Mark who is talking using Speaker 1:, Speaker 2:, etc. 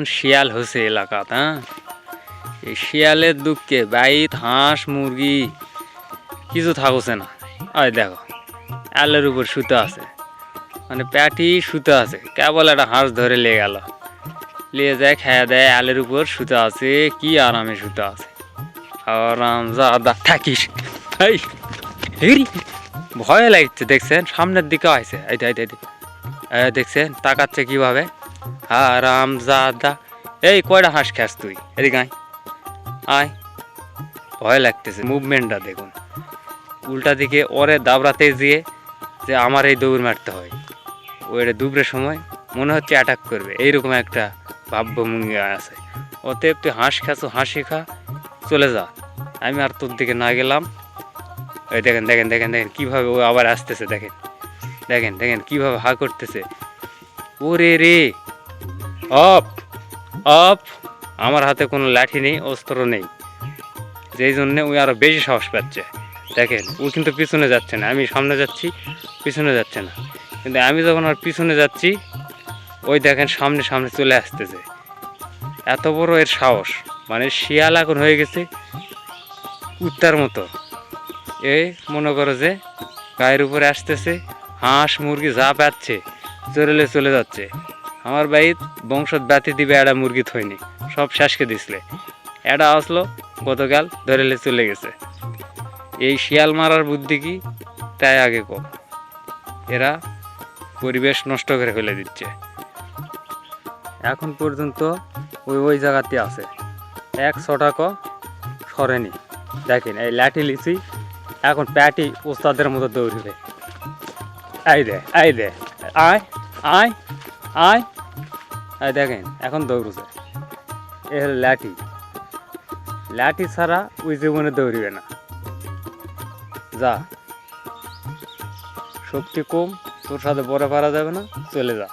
Speaker 1: শিয়াল হচ্ছে এলাকাত। হ্যাঁ, এই শিয়ালের দুঃখে বাইত হাঁস মুরগি কিছু থাকছে না। ওই দেখো আলের উপর শুতে আছে, মানে প্যাটি শুতে আছে, কেবল একটা হাঁস ধরে লেগে গেল, নিয়ে যায় খেয়া দেয়, আলের উপর শুতে আছে, কি আরামে শুতে আছে। আরাম যা থাকিস। এই হেরি, ভয় লাগছে দেখছেন, সামনের দিকে আছে, এই দেখছেন তাকাচ্ছে কিভাবে। আরাম যা। এই কয়টা হাঁস খাস তুই, এদিকে আয় আয়। ভয় লাগতেছে, মুভমেন্টটা দেখুন। উল্টা দিকে ওরে দাবড়াতে গিয়ে যে আমার এই দৌড় মারতে হয়, ওইটা দুপুরের সময় মনে হচ্ছে অ্যাটাক করবে, এইরকম একটা ভাবভঙ্গি আছে। অতএব তুই হাঁস খাচ্ছ, হাসি খা, চলে যা, আমি আর তোর দিকে না গেলাম। ওই দেখেন কীভাবে ও আবার আসতেছে, দেখেন কীভাবে হা করতেছে। ওরে রে, অফ অফ। আমার হাতে কোনো লাঠি নেই, অস্ত্র নেই, যেই জন্যে ওই আরও বেশি সাহস পাচ্ছে। দেখেন ও কিন্তু পিছনে যাচ্ছে না, আমি সামনে যাচ্ছি, পিছনে যাচ্ছে না। কিন্তু আমি যখন আর পিছনে যাচ্ছি, ওই দেখেন সামনে চলে আসতেছে। এত বড় এর সাহস, মানে শিয়াল এখন হয়ে গেছে কুত্তার মতো। এই মনে করো যে গায়ের উপরে আসতেছে, হাঁস মুরগি যা পাচ্ছে চলে যাচ্ছে। আমার বাড়ির বংশত ব্যাতি দিবে, একটা মুরগি থইনি, সব শেষকে দিসলে। এটা আসলো গতকাল ধরেলে চলে গেছে। এই শিয়াল মারার বুদ্ধি কি তাই আগে কম, এরা পরিবেশ নষ্ট করে ফেলে দিচ্ছে। এখন পর্যন্ত ওই জায়গাতে আছে, 100 টাকা সরেনি। দেখেন এই লাঠি লিচি, এখন প্যাটি ওস্তাদের মতো দৌড়বে। আয় দে আয় আয় আয় আয়, দেখেন এখন দৌড়ছে। এ হলো লাঠি ছাড়া ওই জীবনে দৌড়বে না। যা, শক্তি কম, তোর সাথে বড় পারা যাবে না, চলে যা।